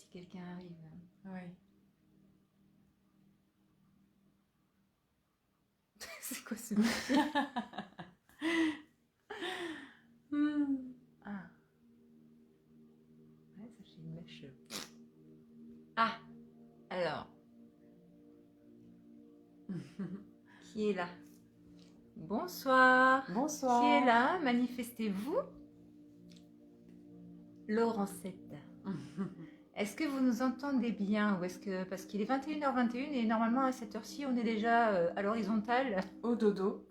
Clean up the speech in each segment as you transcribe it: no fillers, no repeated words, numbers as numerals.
si quelqu'un arrive. Ouais. C'est quoi ce métier? Ah, ouais, ça fait une mèche. Ah, alors, qui est là? Bonsoir. Bonsoir. Qui est là? Manifestez-vous. Laurentette. Est-ce que vous nous entendez bien ou est-ce que parce qu'il est 21h21 et normalement à cette heure-ci on est déjà à l'horizontale. Au dodo.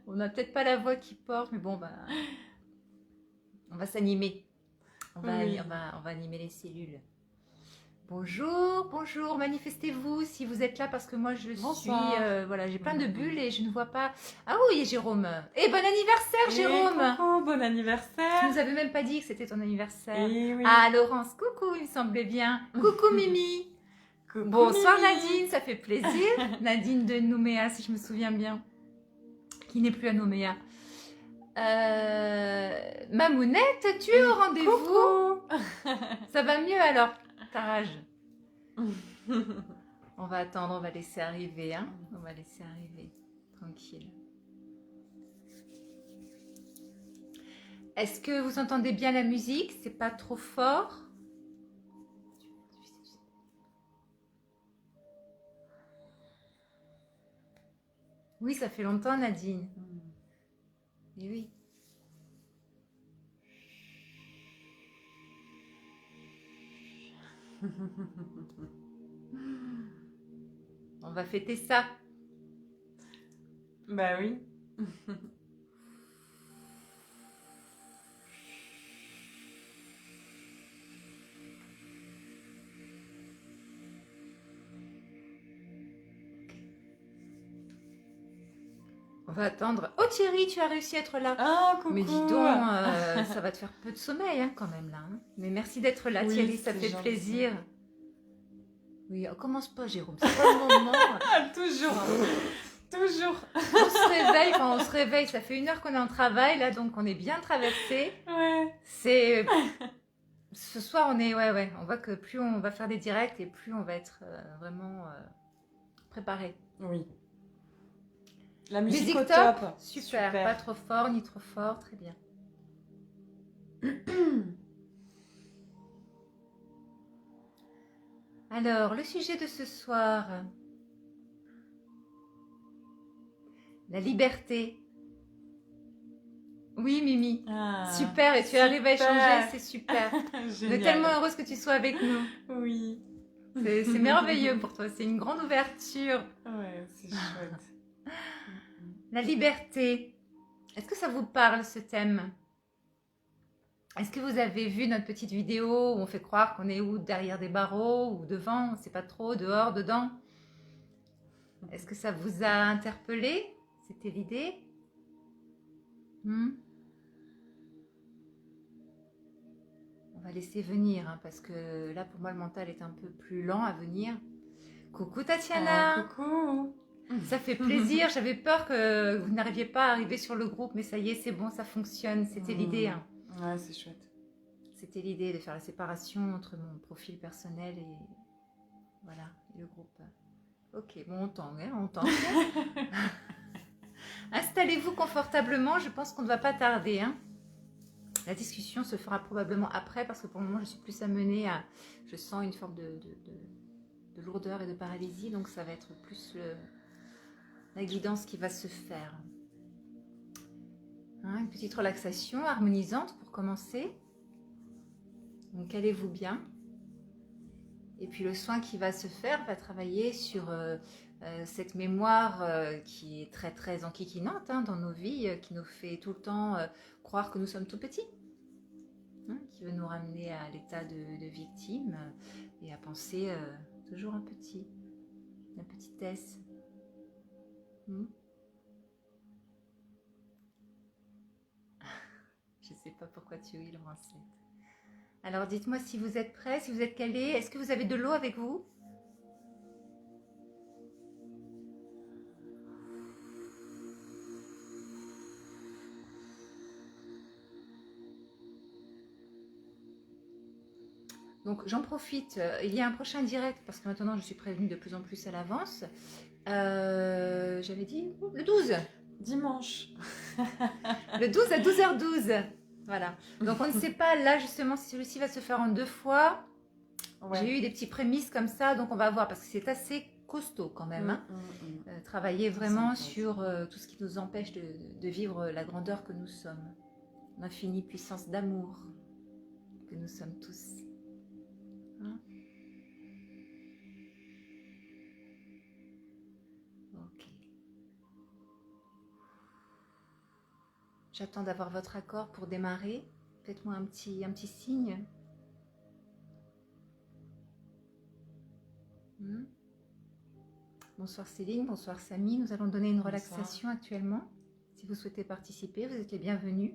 On n'a peut-être pas la voix qui porte, mais bon bah on va s'animer. On va, Oui. on va animer les cellules. Bonjour, bonjour, manifestez-vous si vous êtes là parce que moi je Bonsoir. suis voilà, j'ai plein de bulles et je ne vois pas. Ah oui, Jérôme. Et bon anniversaire Et Jérôme. coucou, bon Tu anniversaire. nous avais même pas dit que c'était ton anniversaire. Et oui. Ah Laurence, coucou, il me semblait bien. Coucou Mimi. Coucou, Bonsoir Mimi. Nadine, ça fait plaisir. Nadine de Nouméa, si je me souviens bien. Qui n'est plus à Nouméa. Mamounette, tu es au rendez-vous? Coucou. Ça va mieux alors, ta rage? On va attendre, on va laisser arriver, hein. On va laisser arriver, tranquille. Est-ce que vous entendez bien la musique? C'est pas trop fort? Oui, ça fait longtemps, Nadine. Et oui. On va fêter ça. Bah oui. On va attendre. Oh Thierry, tu as réussi à être là. Ah, coucou. Mais dis donc, ça va te faire peu de sommeil hein, quand même là. Hein. Mais merci d'être là Oui, Thierry, ça c'est fait gentil. plaisir. Oui, on commence pas Jérôme, c'est pas le moment. Ah, toujours. Toujours. On se réveille, ça fait 1 heure qu'on est en travail là, donc on est bien traversé. Ouais. C'est ce soir on est ouais, on voit que plus on va faire des directs et plus on va être vraiment préparé. Oui. La musique au top, top. super, pas trop fort ni trop fort, très bien. Alors, le sujet de ce soir, la liberté. Oui, Mimi. Ah, super, et tu arrives à échanger, c'est super. On est tellement heureuse que tu sois avec nous. Oui. C'est merveilleux pour toi, c'est une grande ouverture. Ouais, c'est chouette. La liberté. Est-ce que ça vous parle ce thème? Est-ce que vous avez vu notre petite vidéo où on fait croire qu'on est où derrière des barreaux ou devant, on ne sait pas trop, dehors, dedans? Est-ce que ça vous a interpellé? C'était l'idée? On va laisser venir hein, parce que là pour moi le mental est un peu plus lent à venir. Coucou Tatiana. Ah, coucou. Ça fait plaisir, j'avais peur que vous n'arriviez pas à arriver sur le groupe, mais ça y est, c'est bon, ça fonctionne, c'était l'idée. Hein. Ouais, c'est chouette. C'était l'idée de faire la séparation entre mon profil personnel et voilà, et le groupe. Ok, bon, on tente, hein, on tente. Installez-vous confortablement, je pense qu'on ne va pas tarder. Hein. La discussion se fera probablement après parce que pour le moment, je suis plus amenée à... Je sens une forme de lourdeur et de paralysie, donc ça va être plus la guidance qui va se faire. Hein, une petite relaxation harmonisante pour commencer. Donc, calez-vous bien. Et puis, le soin qui va se faire va travailler sur cette mémoire qui est très, très enquiquinante hein, dans nos vies, qui nous fait tout le temps croire que nous sommes tout petits. Hein, qui veut nous ramener à l'état de victime et à penser toujours un petit, la petitesse. Je ne sais pas pourquoi tu ris, Laurence. Alors dites-moi si vous êtes prêts, si vous êtes calés. Est-ce que vous avez de l'eau avec vous? Donc j'en profite, il y a un prochain direct, parce que maintenant je suis prévenue de plus en plus à l'avance. J'avais dit le 12. Dimanche. Le 12 à 12h12. Voilà. Donc on ne sait pas là justement si celui-ci va se faire en 2 fois. Ouais. J'ai eu des petits prémices comme ça, donc on va voir, parce que c'est assez costaud quand même. Hein. Travailler vraiment sur tout ce qui nous empêche de vivre la grandeur que nous sommes. L'infinie puissance d'amour que nous sommes tous. Hein? Ok. J'attends d'avoir votre accord pour démarrer. Faites-moi un petit signe. Bonsoir Céline, bonsoir Samy. Nous allons donner une relaxation actuellement. Si vous souhaitez participer, vous êtes les bienvenus.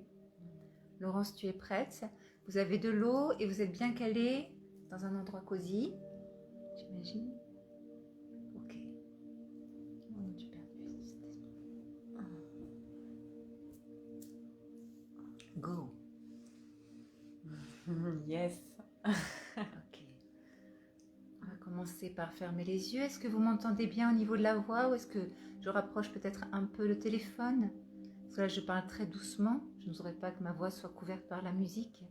Laurence, tu es prête? Vous avez de l'eau et vous êtes bien calé dans un endroit cosy, j'imagine. Ok. Oh, tu perds Go. Yes. Ok. On va commencer par fermer les yeux. Est-ce que vous m'entendez bien au niveau de la voix ou est-ce que je rapproche peut-être un peu le téléphone? Parce que là, je parle très doucement. Je ne voudrais pas que ma voix soit couverte par la musique.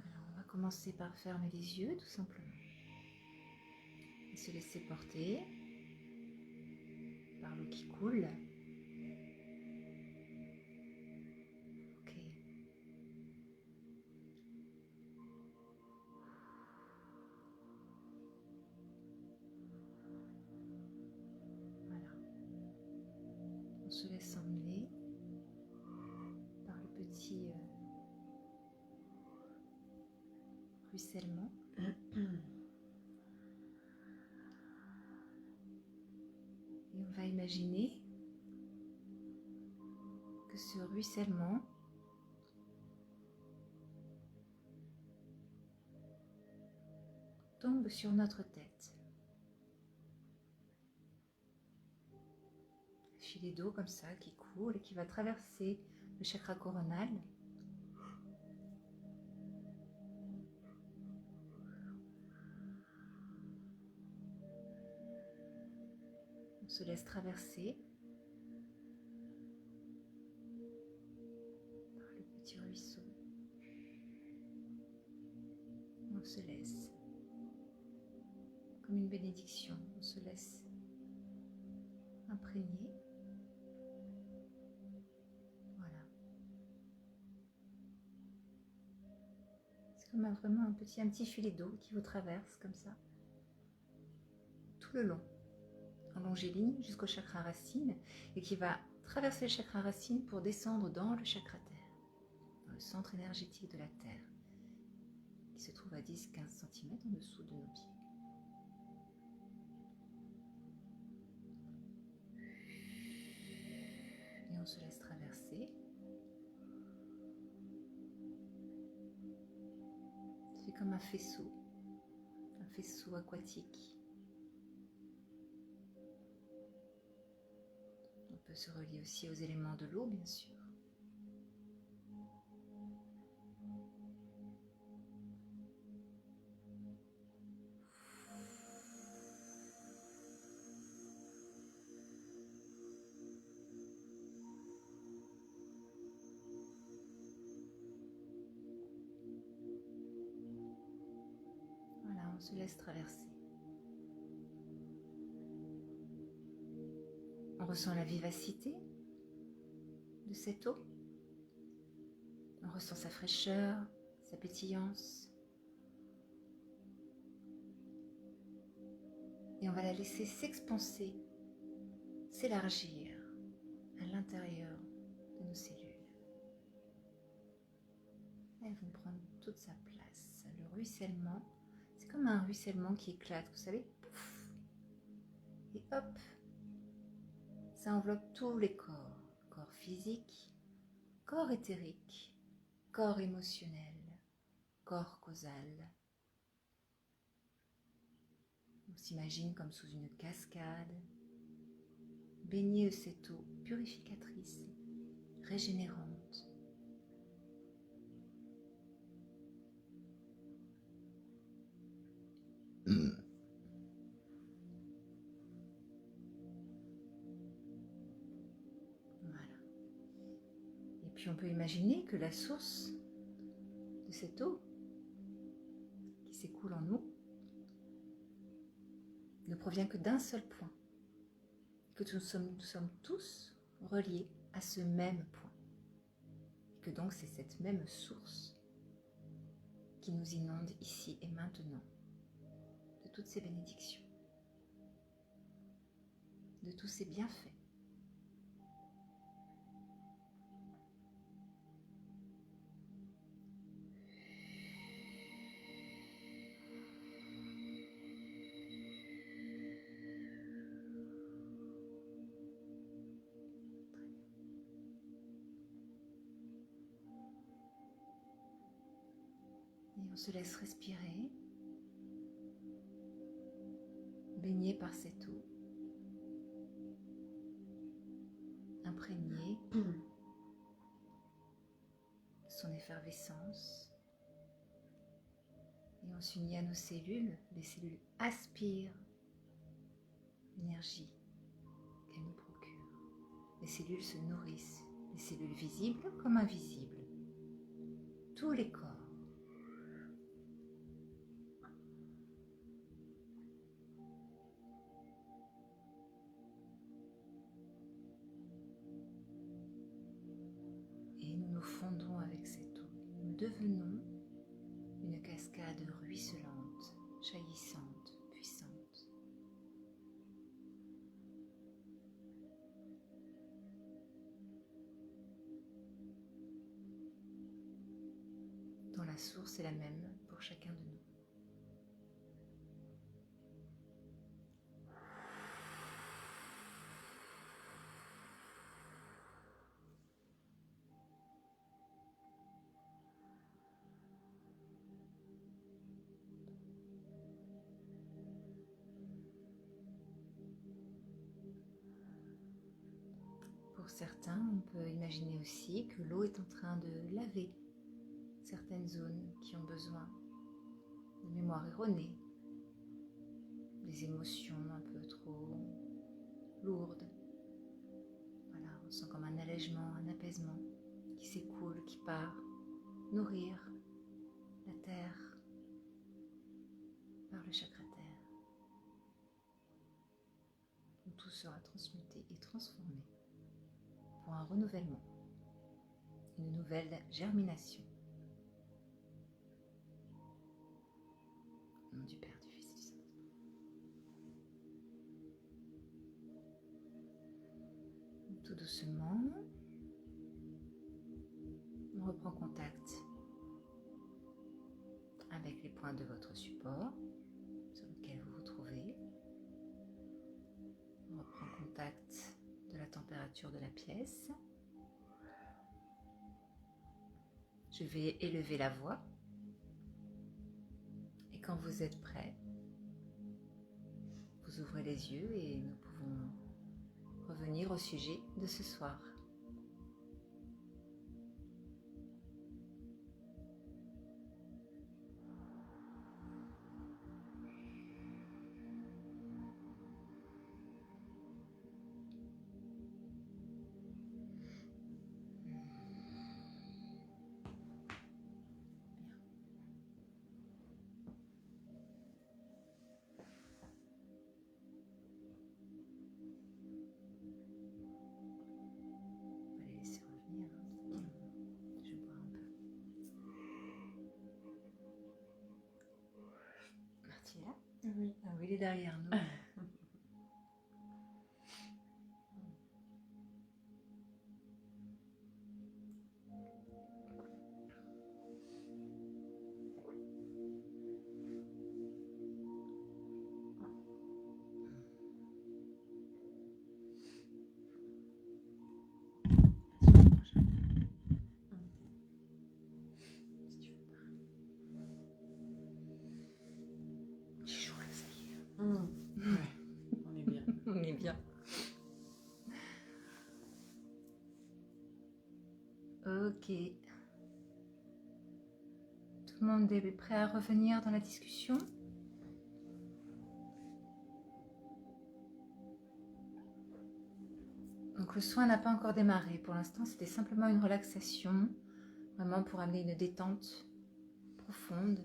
Alors, on va commencer par fermer les yeux, tout simplement. Et se laisser porter par l'eau qui coule. Ok. Voilà. On se laisse emmener par le petit ruissellement. Et on va imaginer que ce ruissellement tombe sur notre tête. Un filet d'eau comme ça qui coule et qui va traverser le chakra coronal. On se laisse traverser par le petit ruisseau. On se laisse comme une bénédiction. On se laisse imprégner. Voilà. C'est comme vraiment un petit filet d'eau qui vous traverse comme ça, tout le long, en longiligne jusqu'au chakra racine, et qui va traverser le chakra racine pour descendre dans le chakra terre, dans le centre énergétique de la terre, qui se trouve à 10-15 cm en dessous de nos pieds. Et on se laisse traverser. C'est comme un faisceau aquatique. On peut se relier aussi aux éléments de l'eau, bien sûr. Voilà, on se laisse traverser. On ressent la vivacité de cette eau. On ressent sa fraîcheur, sa pétillance. Et on va la laisser s'expanser, s'élargir à l'intérieur de nos cellules. Elles vont prendre toute sa place. Le ruissellement, c'est comme un ruissellement qui éclate, vous savez, pouf, et hop, ça enveloppe tous les corps, corps physique, corps éthérique, corps émotionnel, corps causal. On s'imagine comme sous une cascade baignez cette eau purificatrice, régénérante. Voilà. Et puis on peut imaginer que la source de cette eau qui s'écoule en nous ne provient que d'un seul point, que nous sommes tous reliés à ce même point, et que donc c'est cette même source qui nous inonde ici et maintenant de toutes ces bénédictions, de tous ces bienfaits. Et on se laisse respirer, baigné par cette eau, imprégné de son effervescence. Et on s'unit à nos cellules. Les cellules aspirent l'énergie qu'elles nous procurent. Les cellules se nourrissent, les cellules visibles comme invisibles. Tous les corps. Et nous nous fondons avec cette eau. Nous devenons une cascade ruisselante, jaillissante, puissante. Dont la source est la même pour chacun de nous. Pour certains, on peut imaginer aussi que l'eau est en train de laver certaines zones qui ont besoin de mémoire erronée, des émotions un peu trop lourdes. Voilà, on sent comme un allègement, un apaisement qui s'écoule, qui part nourrir la terre par le chakra terre, où tout sera transmuté et transformé pour un renouvellement, une nouvelle germination. Au nom du Père, du Fils et du Saint-Esprit. Tout doucement, on reprend contact avec les points de votre support sur lequel vous vous trouvez. On reprend contact de la température de la pièce. Je vais élever la voix. Et quand vous êtes prêts, vous ouvrez les yeux et nous pouvons revenir au sujet de ce soir. Oui. Ah oui, il est derrière nous. J'ai chaud là, ça y est. Ouais. Tout le monde est prêt à revenir dans la discussion? Donc le soin n'a pas encore démarré. Pour l'instant, c'était simplement une relaxation, vraiment pour amener une détente profonde.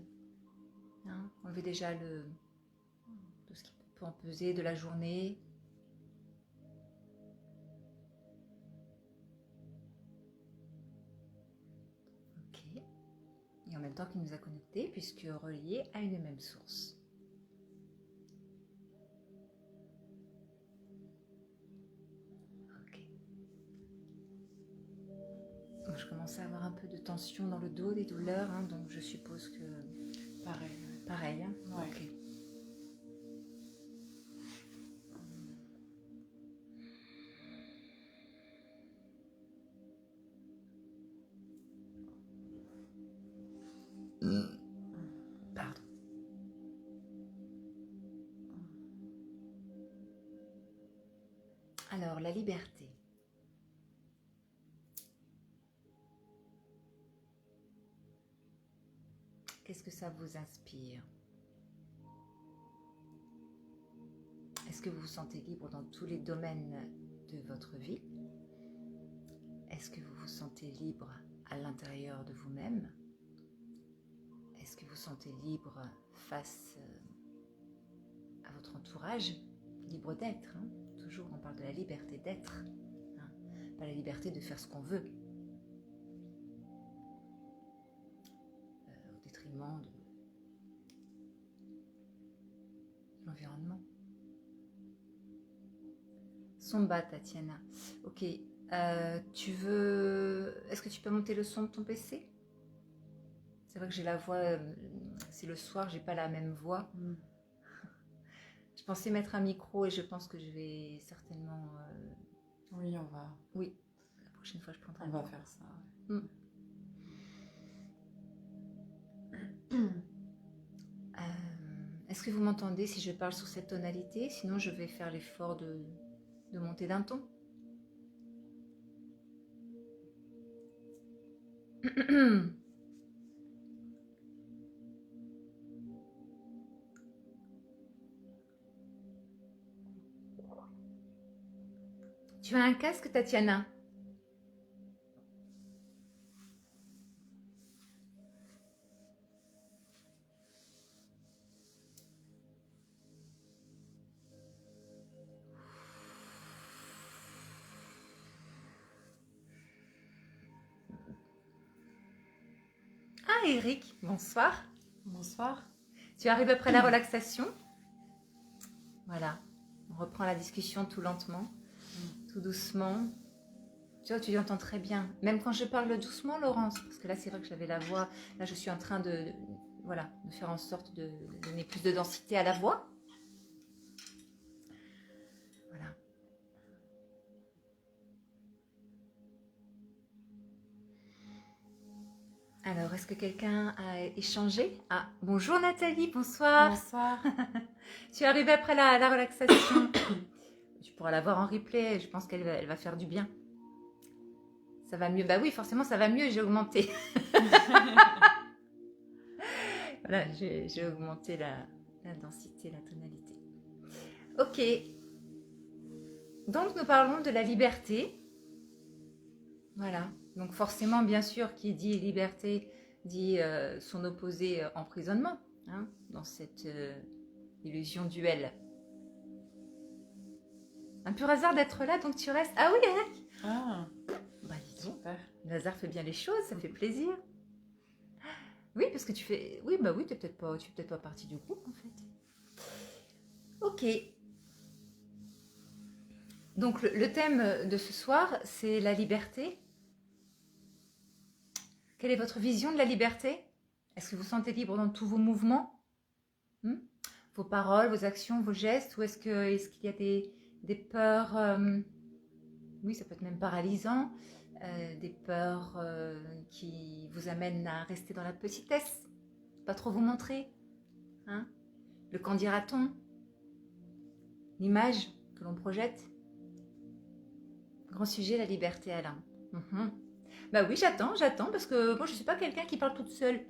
Hein, enlever déjà tout ce qui peut en peser de la journée. Ok. Et en même temps qu'il nous a connectés, puisque reliés à une même source. Ok. Donc, je commence à avoir un peu de tension dans le dos, des douleurs, hein, donc je suppose que... Pareil. Pareil, hein? Ouais. Ok. Pardon. Alors, la liberté. Qu'est-ce que ça vous inspire? Est-ce que vous vous sentez libre dans tous les domaines de votre vie? Est-ce que vous vous sentez libre à l'intérieur de vous-même? Est-ce que vous vous sentez libre face à votre entourage? Libre d'être, hein? Toujours on parle de la liberté d'être, hein? Pas la liberté de faire ce qu'on veut, au détriment de l'environnement. Somba, Tatiana. Ok. Est-ce que tu peux monter le son de ton PC? C'est vrai que j'ai la voix... c'est le soir, j'ai pas la même voix. Je pensais mettre un micro et je pense que je vais certainement... Oui, on va. Oui, la prochaine fois je prendrai On un va micro. faire ça. Est-ce que vous m'entendez si je parle sur cette tonalité? Sinon, je vais faire l'effort de monter d'un ton. Tu as un casque, Tatiana? Ah, Eric, bonsoir. Bonsoir. Tu arrives après la relaxation? Voilà, on reprend la discussion tout lentement, tout doucement. Tu vois, tu l'entends très bien. Même quand je parle doucement, Laurence, parce que là, c'est vrai que j'avais la voix. Là, je suis en train de faire en sorte de donner plus de densité à la voix. Voilà. Alors, est-ce que quelqu'un a échangé? Ah, bonjour Nathalie, bonsoir. Bonsoir. Tu es arrivée après la relaxation. Tu pourras la voir en replay, je pense qu'elle va faire du bien. Ça va mieux? Bah oui, forcément, ça va mieux, j'ai augmenté. Voilà, j'ai augmenté la densité, la tonalité. Ok. Donc, nous parlons de la liberté. Voilà. Donc, forcément, bien sûr, qui dit liberté dit son opposé emprisonnement, hein, dans cette illusion duel. Un pur hasard d'être là, donc tu restes. Ah oui, Eric. Ah, Bah, dis donc. super. Le hasard fait bien les choses, ça fait plaisir. Oui, parce que tu fais... Oui, bah oui, tu n'es peut-être pas partie du groupe, en fait. Ok. Donc, le thème de ce soir, c'est la liberté. Quelle est votre vision de la liberté? Est-ce que vous vous sentez libre dans tous vos mouvements? Vos paroles, vos actions, vos gestes? Ou est-ce qu'il y a des peurs... oui, ça peut être même paralysant. Des peurs qui vous amènent à rester dans la petitesse, pas trop vous montrer, hein? Le qu'en dira-t-on, l'image que l'on projette. Grand sujet, la liberté, Alain. Bah oui, j'attends, parce que moi, je ne suis pas quelqu'un qui parle toute seule.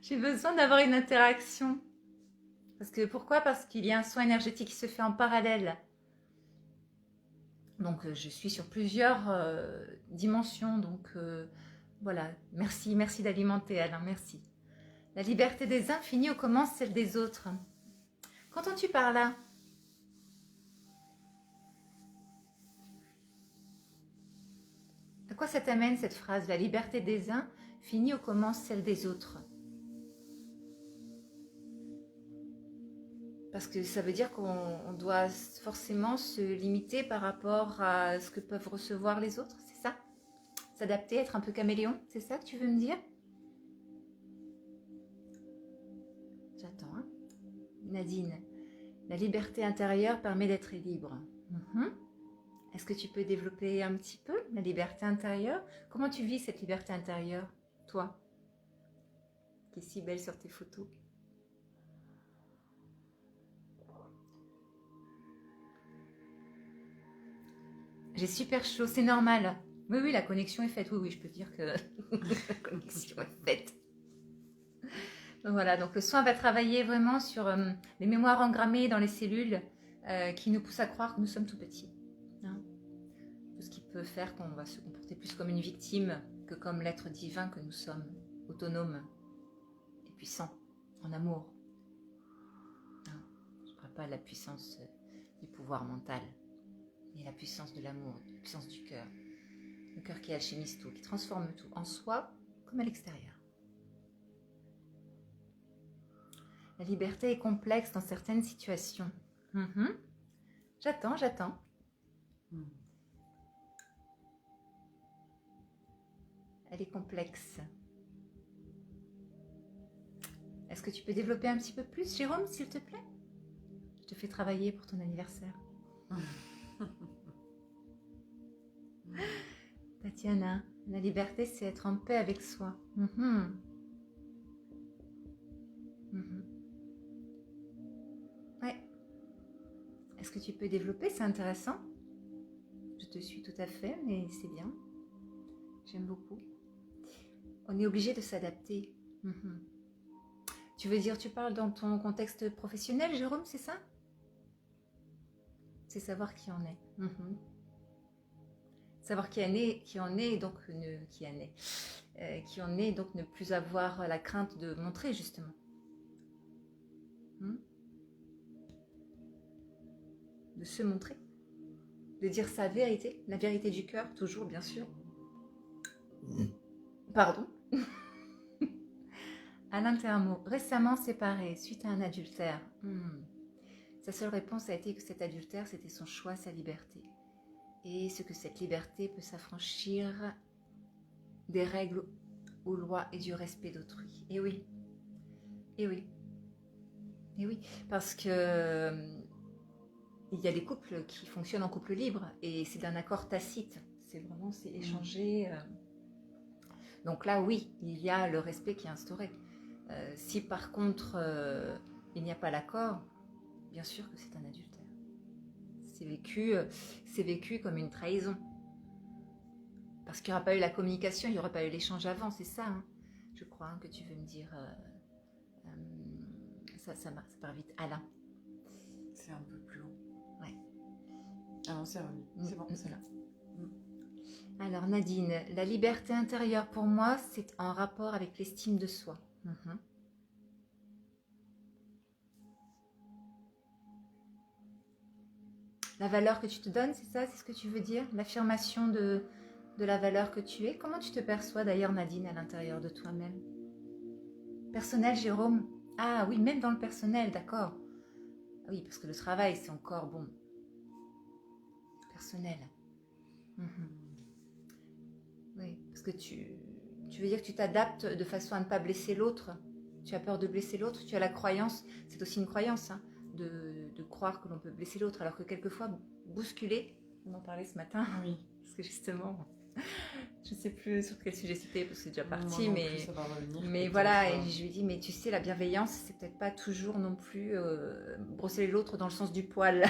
J'ai besoin d'avoir une interaction. Pourquoi? Parce qu'il y a un soin énergétique qui se fait en parallèle. Donc, je suis sur plusieurs dimensions. Donc, voilà. Merci d'alimenter, Alain, merci. La liberté des uns finit où commence celle des autres. Qu'entends-tu par là? À quoi ça t'amène cette phrase? La liberté des uns finit où commence celle des autres. Parce que ça veut dire qu'on doit forcément se limiter par rapport à ce que peuvent recevoir les autres, c'est ça? S'adapter, être un peu caméléon, c'est ça que tu veux me dire? J'attends, hein? Nadine, la liberté intérieure permet d'être libre. Est-ce que tu peux développer un petit peu la liberté intérieure? Comment tu vis cette liberté intérieure, toi, qui est si belle sur tes photos? J'ai super chaud, c'est normal. Oui, la connexion est faite. Oui, je peux dire que la connexion est faite. Donc voilà, donc le soin va travailler vraiment sur les mémoires engrammées dans les cellules qui nous poussent à croire que nous sommes tout petits. Hein, tout ce qui peut faire qu'on va se comporter plus comme une victime que comme l'être divin que nous sommes, autonome et puissant, en amour. Hein, je ne parle pas de la puissance du pouvoir mental, mais la puissance de l'amour, la puissance du cœur. Le cœur qui alchimise tout, qui transforme tout, en soi comme à l'extérieur. La liberté est complexe dans certaines situations. J'attends. Elle est complexe. Est-ce que tu peux développer un petit peu plus, Jérôme, s'il te plaît? Je te fais travailler pour ton anniversaire. Tatiana, la liberté, c'est être en paix avec soi. Ouais. Est-ce que tu peux développer? C'est intéressant. Je te suis tout à fait, mais c'est bien. J'aime beaucoup. On est obligé de s'adapter. Tu veux dire, tu parles dans ton contexte professionnel, Jérôme, c'est ça? C'est savoir qui en est. Savoir qui en est, donc ne plus avoir la crainte de montrer, justement. De se montrer. De dire sa vérité, la vérité du cœur, toujours, bien sûr. Pardon. Alain Termo, récemment séparé suite à un adultère. Sa seule réponse a été que cet adultère, c'était son choix, sa liberté. Et ce que cette liberté peut s'affranchir des règles aux lois et du respect d'autrui. Et oui. Parce que il y a des couples qui fonctionnent en couple libre et c'est d'un accord tacite. C'est échangé. Donc là, oui, il y a le respect qui est instauré. Si par contre, il n'y a pas l'accord, bien sûr que c'est un adultère. C'est vécu comme une trahison. Parce qu'il n'y aura pas eu la communication, il n'y aura pas eu l'échange avant, c'est ça, hein, je crois, que tu veux me dire. Ça part vite. Alain. C'est un peu plus long. Ouais. Ah non, c'est revenu. C'est bon, c'est là. Alors Nadine, la liberté intérieure pour moi, c'est en rapport avec l'estime de soi. La valeur que tu te donnes, c'est ça? C'est ce que tu veux dire? L'affirmation de la valeur que tu es. Comment tu te perçois d'ailleurs, Nadine, à l'intérieur de toi-même? Personnel, Jérôme? Ah oui, même dans le personnel, d'accord. Oui, parce que le travail, c'est encore bon. Personnel. Oui, parce que tu veux dire que tu t'adaptes de façon à ne pas blesser l'autre. Tu as peur de blesser l'autre. Tu as la croyance, c'est aussi une croyance, hein, de croire que l'on peut blesser l'autre, alors que quelquefois, bousculer, on en parlait ce matin, oui. Parce que justement, je ne sais plus sur quel sujet c'était, parce que c'est déjà parti, mais voilà, et je lui dis, mais tu sais, la bienveillance, c'est peut-être pas toujours non plus brosser l'autre dans le sens du poil.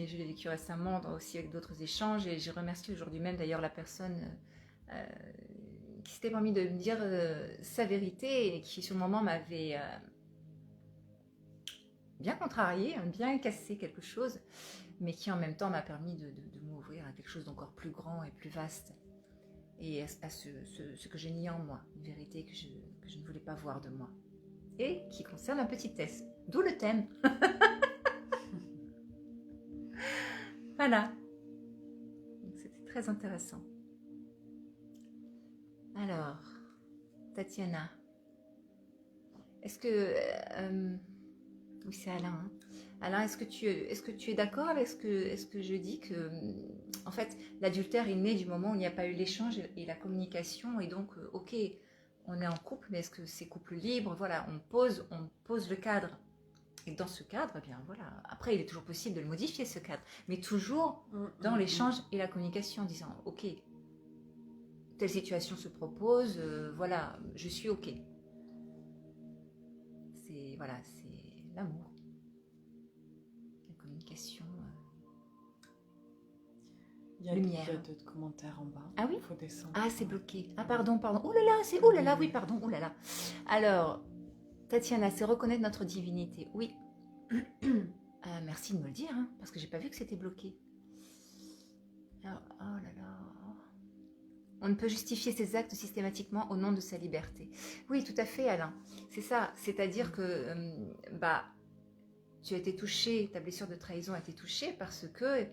je l'ai vécu récemment aussi avec d'autres échanges et j'ai remercié aujourd'hui même d'ailleurs la personne qui s'était permis de me dire sa vérité et qui sur le moment m'avait bien contrarié, bien cassé quelque chose, mais qui en même temps m'a permis de m'ouvrir à quelque chose d'encore plus grand et plus vaste et à ce que j'ai nié en moi, une vérité que je ne voulais pas voir de moi et qui concerne un petit test, d'où le thème. Voilà, c'était très intéressant. Alors, Tatiana, est-ce que... oui, c'est Alain. Hein. Alain, est-ce que tu es d'accord avec ce que je dis que, en fait, l'adultère est né du moment où il n'y a pas eu l'échange et la communication, et donc, ok, on est en couple, mais est-ce que c'est couple libre? Voilà, on pose le cadre. Et dans ce cadre, eh bien voilà. Après, il est toujours possible de le modifier, ce cadre, mais toujours dans l'échange et la communication, en disant, ok, telle situation se propose, voilà, je suis ok. C'est voilà, c'est l'amour, la communication. Il y a lumière. d'autres commentaires en bas. Ah oui? Il faut descendre. Ah, c'est bloqué. Ah, pardon. Oh là là, c'est... Oh là là, oui, pardon. Oh là là. Alors, Tatiana, c'est reconnaître notre divinité. Oui. Merci de me le dire, hein, parce que j'ai pas vu que c'était bloqué. Alors, oh là là. On ne peut justifier ses actes systématiquement au nom de sa liberté. Oui, tout à fait, Alain. C'est ça. C'est-à-dire que, tu as été touché, ta blessure de trahison a été touchée parce que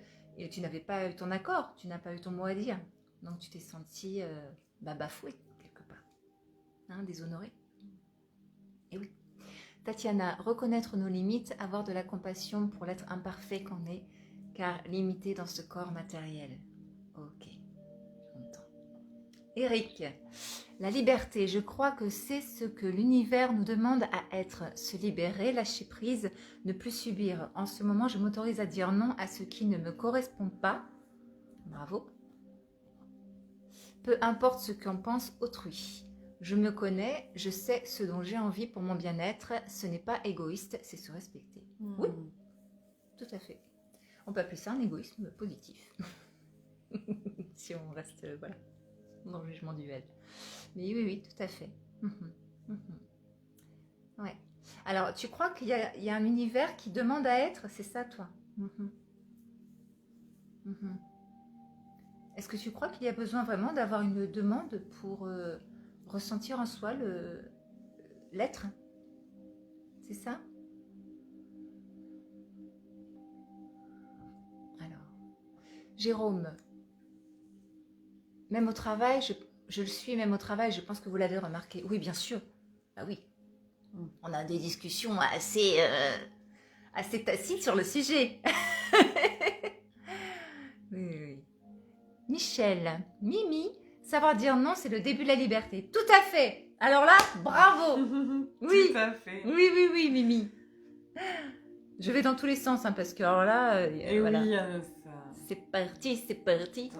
tu n'avais pas eu ton accord, tu n'as pas eu ton mot à dire. Donc tu t'es senti bafoué quelque part, hein, déshonoré. Et oui. Tatiana, reconnaître nos limites, avoir de la compassion pour l'être imparfait qu'on est, car limité dans ce corps matériel. Ok, j'entends. Eric, la liberté, je crois que c'est ce que l'univers nous demande à être, se libérer, lâcher prise, ne plus subir. En ce moment, je m'autorise à dire non à ce qui ne me correspond pas. Bravo. Peu importe ce qu'en pense autrui. Je me connais, je sais ce dont j'ai envie pour mon bien-être. Ce n'est pas égoïste, c'est se respecter. Oui, tout à fait. On peut appeler ça un égoïsme positif. Si on reste voilà, dans le jugement duel. Mais oui, tout à fait. Ouais. Alors, tu crois qu'il y a un univers qui demande à être, c'est ça, toi? Est-ce que tu crois qu'il y a besoin vraiment d'avoir une demande pour ressentir en soi l'être? C'est ça? Alors, Jérôme, même au travail, je le suis, même au travail, je pense que vous l'avez remarqué. Oui, bien sûr. Ah oui. On a des discussions assez tacites sur le sujet. Oui. Michel, Mimi, savoir dire non, c'est le début de la liberté. Tout à fait. Alors là, bravo. Oui. Tout à fait. Oui, Mimi. Je vais dans tous les sens, hein, parce que alors là, et voilà. oui, ça... C'est parti.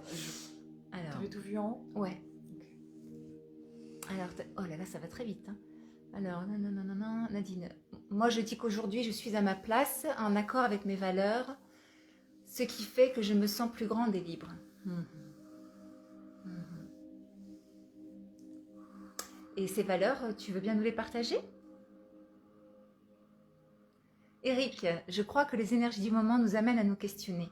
Alors, t'avais tout vu en haut? Ouais. Okay. Alors, oh là là, ça va très vite. Hein. Alors, non, Nadine. Moi, je dis qu'aujourd'hui, je suis à ma place, en accord avec mes valeurs, ce qui fait que je me sens plus grande et libre. Et ces valeurs, tu veux bien nous les partager? Eric, je crois que les énergies du moment nous amènent à nous questionner.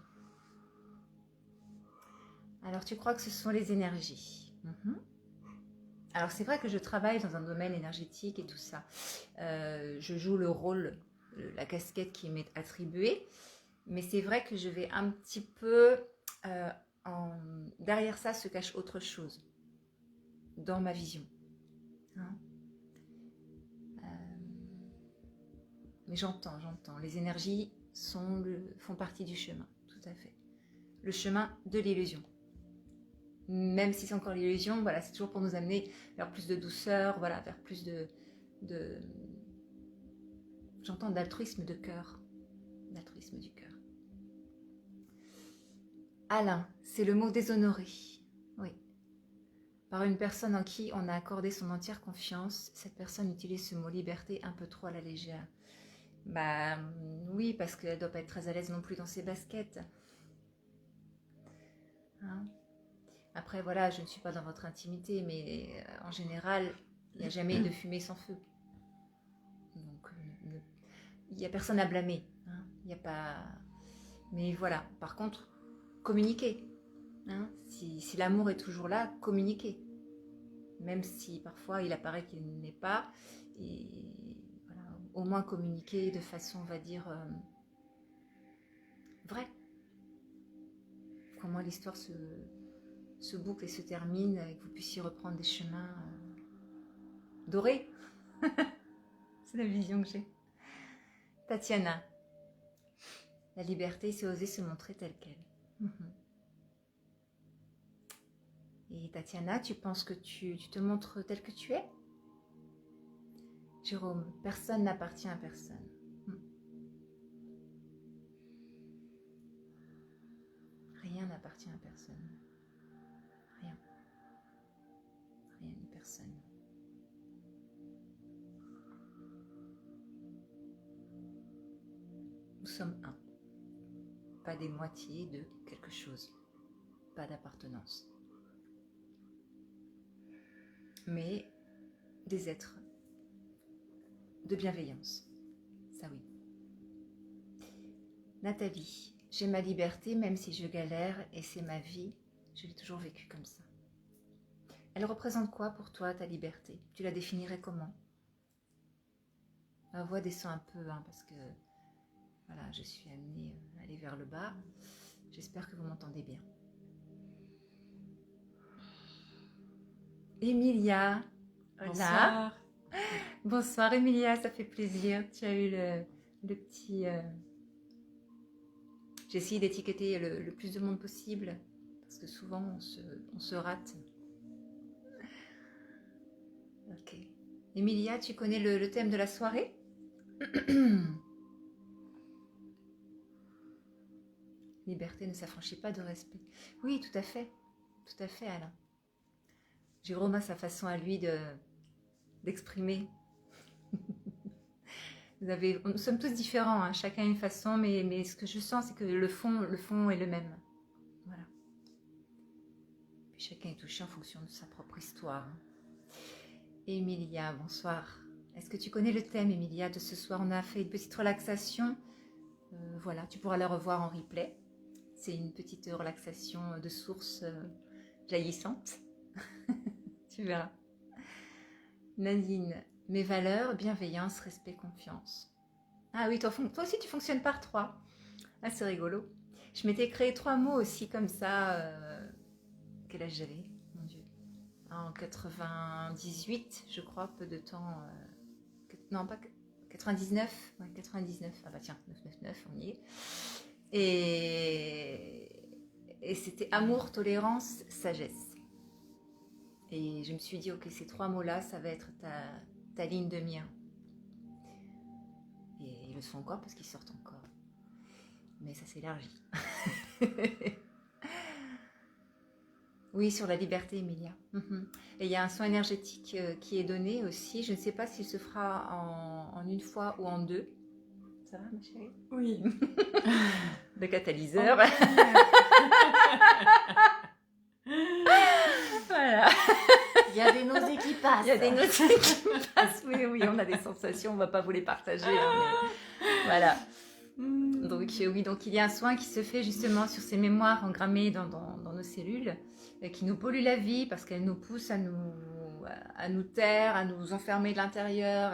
Alors, tu crois que ce sont les énergies? Alors, c'est vrai que je travaille dans un domaine énergétique et tout ça. Je joue le rôle, la casquette qui m'est attribuée. Mais c'est vrai que je vais un petit peu... derrière ça se cache autre chose. Dans ma vision. Hein? Mais j'entends. Les énergies font partie du chemin, tout à fait. Le chemin de l'illusion. Même si c'est encore l'illusion, voilà, c'est toujours pour nous amener vers plus de douceur, voilà, vers plus de j'entends d'altruisme de cœur. D'altruisme du cœur. Alain, c'est le mot déshonoré. Oui. Par une personne en qui on a accordé son entière confiance, cette personne utilise ce mot liberté un peu trop à la légère. Bah oui, parce qu'elle ne doit pas être très à l'aise non plus dans ses baskets. Hein? Après, voilà, je ne suis pas dans votre intimité, mais en général, il n'y a jamais de fumée sans feu. Donc, il n'y a personne à blâmer. Hein? Il n'y a pas... Mais voilà, par contre, communiquer. Hein? Si l'amour est toujours là, communiquer. Même si parfois il apparaît qu'il n'est pas. Et voilà, au moins communiquer de façon, on va dire, vraie. Comment l'histoire se boucle et se termine et que vous puissiez reprendre des chemins dorés. C'est la vision que j'ai. Tatiana. La liberté, c'est oser se montrer telle qu'elle. Et Tatiana, tu penses que tu te montres telle que tu es? Jérôme, personne n'appartient à personne. Rien n'appartient à personne. Rien. Rien ni personne. Nous sommes un. Pas des moitiés de quelque chose. Pas d'appartenance. Mais des êtres de bienveillance. Ça oui. Nathalie, j'ai ma liberté même si je galère et c'est ma vie. Je l'ai toujours vécue comme ça. Elle représente quoi pour toi, ta liberté? Tu la définirais comment? Ma voix descend un peu, hein, parce que voilà, je suis amenée à aller vers le bas. J'espère que vous m'entendez bien. Emilia. Bonsoir. Bonsoir Emilia, ça fait plaisir. Tu as eu le petit... J'ai essayé d'étiqueter le plus de monde possible, parce que souvent on se rate. Ok. Emilia, tu connais le thème de la soirée? Liberté ne s'affranchit pas de respect. Oui, tout à fait. Tout à fait, Alain. Jérôme a sa façon à lui d'exprimer. Nous sommes tous différents, hein, chacun une façon, mais ce que je sens, c'est que le fond est le même. Voilà. Puis chacun est touché en fonction de sa propre histoire. Emilia, bonsoir. Est-ce que tu connais le thème, Emilia, de ce soir? On a fait une petite relaxation. Voilà, tu pourras la revoir en replay. C'est une petite relaxation de source jaillissante. Tu verras. Nadine, mes valeurs, bienveillance, respect, confiance. Ah oui, toi aussi tu fonctionnes par 3. Ah, c'est rigolo. Je m'étais créé 3 mots aussi comme ça. Quel âge j'avais? Mon Dieu. En 98, je crois, peu de temps. Non, pas 99. Ouais, 99. Ah bah tiens, 999, on y est. Et c'était amour, tolérance, sagesse. Et je me suis dit, ok, ces 3 mots-là, ça va être ta ligne de mire. Et ils le sont encore parce qu'ils sortent encore. Mais ça s'élargit. Oui, sur la liberté, Emilia. Et il y a un soin énergétique qui est donné aussi. Je ne sais pas s'il se fera en une fois ou en 2. Ça va, ma chérie? Oui. Le catalyseur. Voilà. Il y a des nausées qui passent. Il y a des nausées qui passent. Oui, on a des sensations, on ne va pas vous les partager. Hein, mais... Voilà. Donc oui, donc il y a un soin qui se fait justement sur ces mémoires engrammées dans nos cellules, qui nous polluent la vie parce qu'elles nous poussent à nous taire, à nous enfermer de l'intérieur,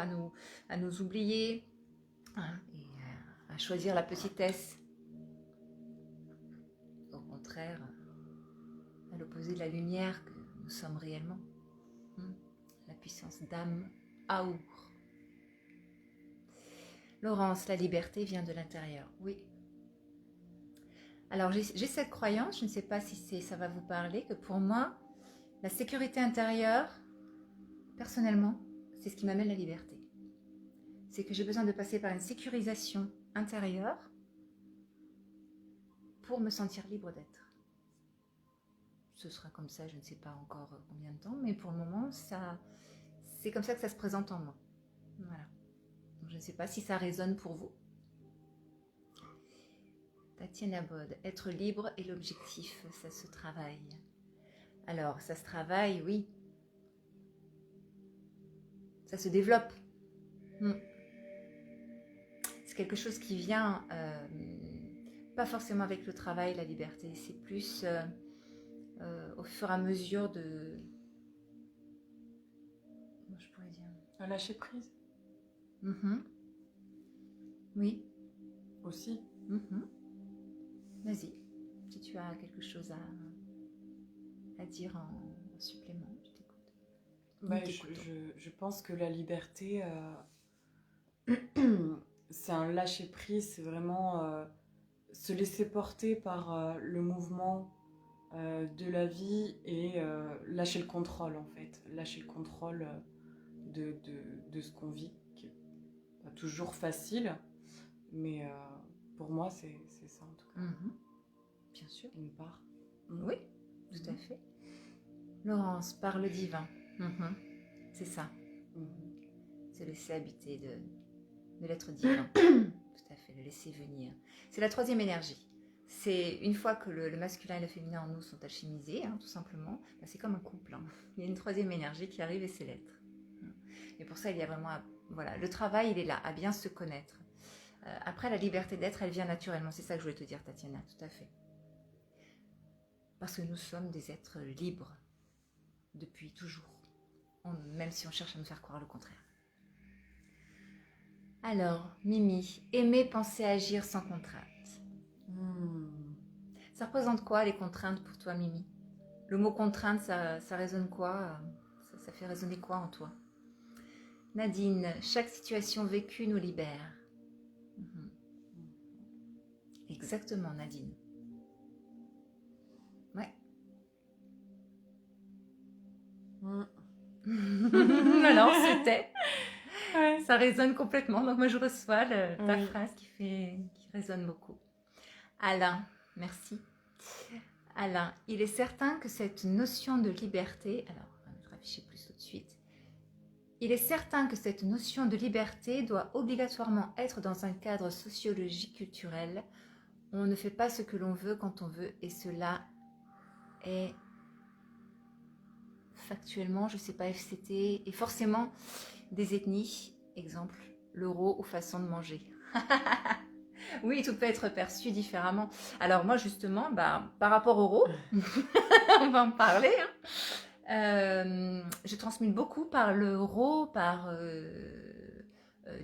à nous oublier, hein, et à choisir la petitesse. Au contraire, à l'opposé de la lumière que nous sommes réellement. La puissance d'âme, Aour. Laurence, la liberté vient de l'intérieur. Oui. Alors, j'ai cette croyance, je ne sais pas si ça va vous parler, que pour moi, la sécurité intérieure, personnellement, c'est ce qui m'amène la liberté. C'est que j'ai besoin de passer par une sécurisation intérieure pour me sentir libre d'être. Ce sera comme ça, je ne sais pas encore combien de temps, mais pour le moment, c'est comme ça que ça se présente en moi. Voilà. Je ne sais pas si ça résonne pour vous. Tatiana Bod, être libre est l'objectif, ça se travaille. Alors, ça se travaille, oui. Ça se développe. C'est quelque chose qui vient, pas forcément avec le travail, la liberté, c'est plus au fur et à mesure de... Comment je pourrais dire? Un lâcher prise Oui. aussi. Vas-y, si tu as quelque chose à dire en supplément, je t'écoute. Bah, je pense que la liberté, c'est un lâcher prise, c'est vraiment se laisser porter par le mouvement de la vie et lâcher le contrôle en fait, lâcher le contrôle de ce qu'on vit, qui n'est pas toujours facile, mais pour moi c'est ça en tout cas. Bien sûr. Une part. Oui, tout à fait. Laurence, par le divin. C'est ça. Se laisser habiter de l'être divin. Tout à fait, le laisser venir. C'est la troisième énergie. C'est une fois que le masculin et le féminin en nous sont alchimisés, tout simplement, bah, c'est comme un couple. Il y a une troisième énergie qui arrive et c'est l'être. Et pour ça, il y a vraiment... Voilà, le travail, il est là, à bien se connaître. Après, la liberté d'être, elle vient naturellement. C'est ça que je voulais te dire, Tatiana, tout à fait. Parce que nous sommes des êtres libres depuis toujours, même si on cherche à nous faire croire le contraire. Alors, Mimi, aimer, penser, agir sans contrainte. Ça représente quoi les contraintes pour toi, Mimi? Le mot contrainte, ça résonne quoi? Ça fait résonner quoi en toi? Nadine, chaque situation vécue nous libère. Exactement, Nadine. Ouais. Alors, c'était. Ouais. Ça résonne complètement. Donc, moi, je reçois ta phrase qui résonne beaucoup. Alain, merci. Alain, il est certain que cette notion de liberté... Alors, on va mettre afficher plus tout de suite. Il est certain que cette notion de liberté doit obligatoirement être dans un cadre sociologique culturel. On ne fait pas ce que l'on veut quand on veut et cela est factuellement, je ne sais pas, FCT, et forcément des ethnies, exemple, l'euro ou façon de manger. Oui, tout peut être perçu différemment. Alors moi justement, par rapport au euro, on va en parler, je transmute beaucoup par l'euro, par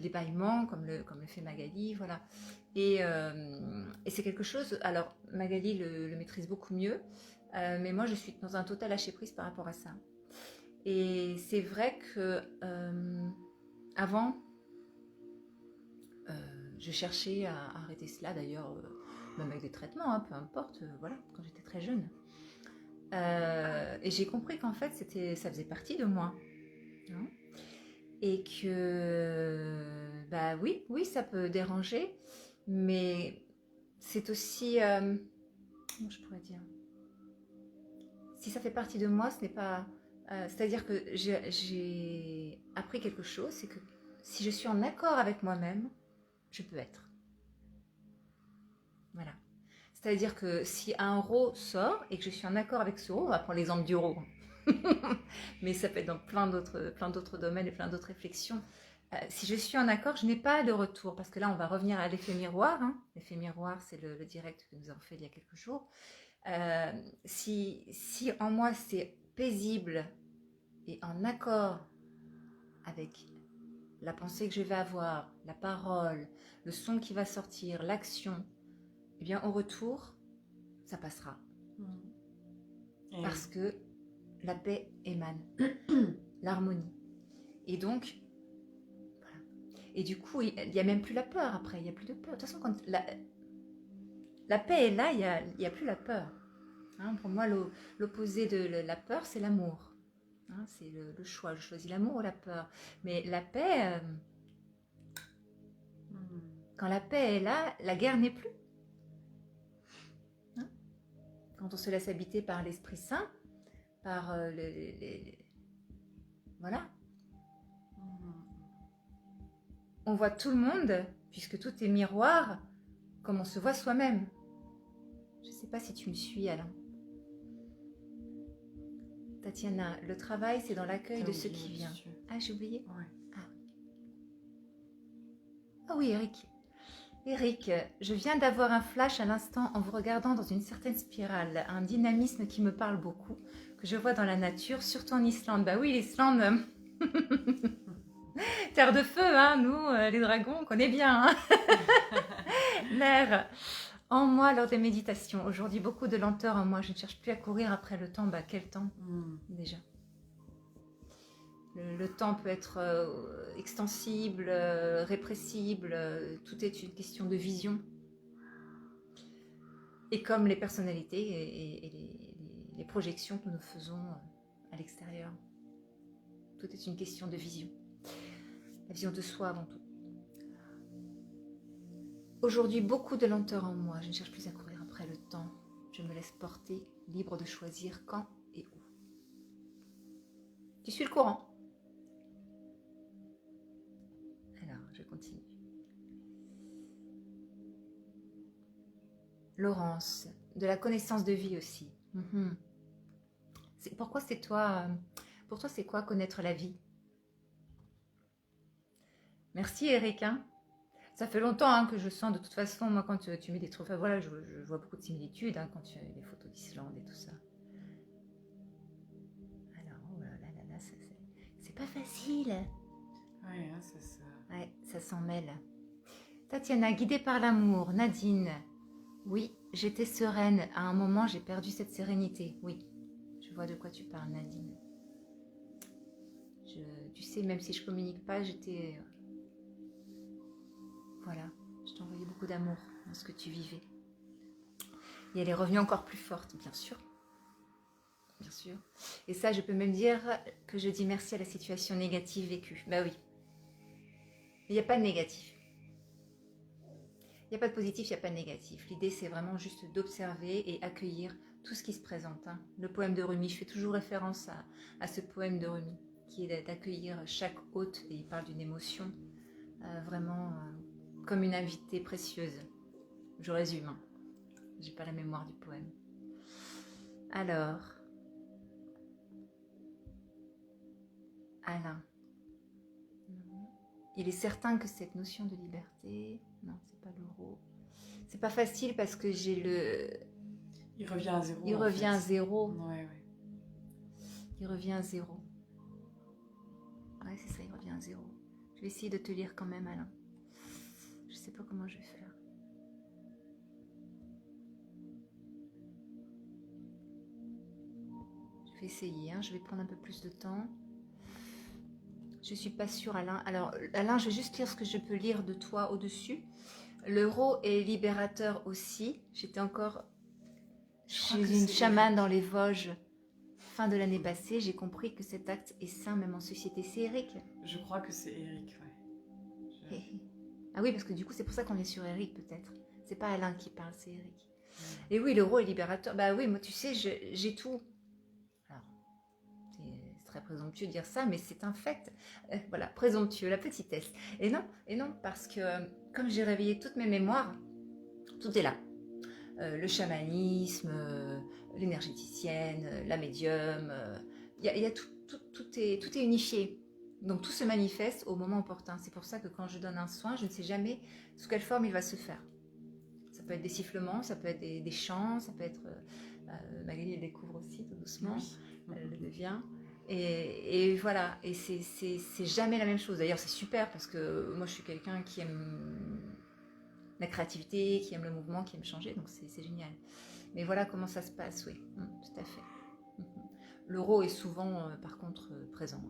l'ébaillement, comme le fait Magali, voilà. Et c'est quelque chose, alors Magali le maîtrise beaucoup mieux, mais moi je suis dans un total lâcher-prise par rapport à ça. Et c'est vrai que avant, je cherchais à arrêter cela, d'ailleurs, même avec des traitements, peu importe, voilà, quand j'étais très jeune. Et j'ai compris qu'en fait, ça faisait partie de moi. Et que, oui, ça peut déranger, mais c'est aussi, comment je pourrais dire, si ça fait partie de moi, ce n'est pas... c'est-à-dire que j'ai appris quelque chose, c'est que si je suis en accord avec moi-même, je peux être. Voilà. C'est-à-dire que si un euro sort et que je suis en accord avec ce euro, on va prendre l'exemple du euro, mais ça peut être dans plein d'autres domaines et plein d'autres réflexions. Si je suis en accord, je n'ai pas de retour, parce que là, on va revenir à l'effet miroir. L'effet miroir, c'est le direct que nous avons fait il y a quelques jours. Si en moi, c'est paisible et en accord avec la pensée que je vais avoir, la parole, le son qui va sortir, l'action, eh bien, au retour, ça passera. Parce que la paix émane, l'harmonie. Et donc, voilà. Et du coup, il n'y a même plus la peur après, il n'y a plus de peur. De toute façon, quand la paix est là, il n'y a plus la peur. Pour moi, l'opposé de la peur, c'est l'amour. C'est le choix, je choisis l'amour ou la peur. Mais la paix, quand la paix est là, la guerre n'est plus. Quand on se laisse habiter par l'Esprit Saint, par voilà. on voit tout le monde, puisque tout est miroir, comme on se voit soi-même. Je ne sais pas si tu me suis, Alain. Tatiana, le travail, c'est dans l'accueil de ce qui vient. Ah, j'ai oublié. Ouais. Ah oui, Eric. Eric, je viens d'avoir un flash à l'instant en vous regardant dans une certaine spirale, un dynamisme qui me parle beaucoup, que je vois dans la nature, surtout en Islande. Bah oui, l'Islande, terre de feu, hein, nous, les dragons, on connaît bien. Hein. L'air en moi lors des méditations. Aujourd'hui, beaucoup de lenteur en moi. Je ne cherche plus à courir après le temps. Bah quel temps déjà. Le temps peut être extensible, répressible, tout est une question de vision. Et comme les personnalités et les projections que nous faisons à l'extérieur. Tout est une question de vision. La vision de soi avant tout. Aujourd'hui, beaucoup de lenteur en moi. Je ne cherche plus à courir après le temps. Je me laisse porter, libre de choisir quand et où. Tu suis le courant. Je continue. Laurence, de la connaissance de vie aussi. Pourquoi c'est toi, pour toi, c'est quoi connaître la vie? Merci Eric. Hein. Ça fait longtemps hein, que je sens de toute façon, moi quand tu mets des trucs, voilà, je vois beaucoup de similitudes hein, quand tu as les photos d'Islande et tout ça. Alors, oh là là là, c'est pas facile. Ouais, hein, c'est ça. Ouais, ça s'en mêle. Tatiana, guidée par l'amour. Nadine, oui, j'étais sereine. À un moment, j'ai perdu cette sérénité. Oui, je vois de quoi tu parles, Nadine. Tu sais, même si je communique pas, j'étais... Voilà, je t'envoyais beaucoup d'amour dans ce que tu vivais. Et elle est revenue encore plus forte, bien sûr. Bien sûr. Et ça, je peux même dire que je dis merci à la situation négative vécue. Bah oui. Il n'y a pas de négatif. Il n'y a pas de positif, il n'y a pas de négatif. L'idée, c'est vraiment juste d'observer et accueillir tout ce qui se présente. Hein. Le poème de Rumi, je fais toujours référence à ce poème de Rumi, qui est d'accueillir chaque hôte, et il parle d'une émotion, vraiment comme une invitée précieuse. Je résume, hein. J'ai pas la mémoire du poème. Alors, Alain. Il est certain que cette notion de liberté... Non, c'est pas l'euro. C'est pas facile parce que j'ai le... Il revient à zéro. Il revient à zéro. Ouais. Il revient à zéro. Ouais, c'est ça, il revient à zéro. Je vais essayer de te lire quand même, Alain. Je sais pas comment je vais faire. Je vais essayer, hein. Je vais prendre un peu plus de temps. Je suis pas sûre, Alain. Alors, Alain, je vais juste lire ce que je peux lire de toi au-dessus. L'euro est libérateur aussi. J'étais encore chez une chamane dans les Vosges fin de l'année passée. J'ai compris que cet acte est sain même en société. C'est Eric? Je crois que c'est Eric, ouais. Ah oui, parce que du coup, c'est pour ça qu'on est sur Eric peut-être. C'est pas Alain qui parle, c'est Eric. Et oui, l'euro est libérateur. Bah oui, moi tu sais, j'ai tout. Alors, c'est très présomptueux de dire ça, mais c'est un fait. Voilà, présomptueux, la petitesse. Et non, parce que comme j'ai réveillé toutes mes mémoires, tout est là. Le chamanisme, l'énergéticienne, la médium, y a tout est unifié. Donc tout se manifeste au moment opportun. C'est pour ça que quand je donne un soin, je ne sais jamais sous quelle forme il va se faire. Ça peut être des sifflements, ça peut être des chants, ça peut être... Magali elle découvre aussi tout doucement, elle le devient. Et voilà, et c'est jamais la même chose. D'ailleurs c'est super parce que moi je suis quelqu'un qui aime la créativité, qui aime le mouvement, qui aime changer, donc c'est génial. Mais voilà comment ça se passe, oui, tout à fait. L'euro est souvent, par contre, présent.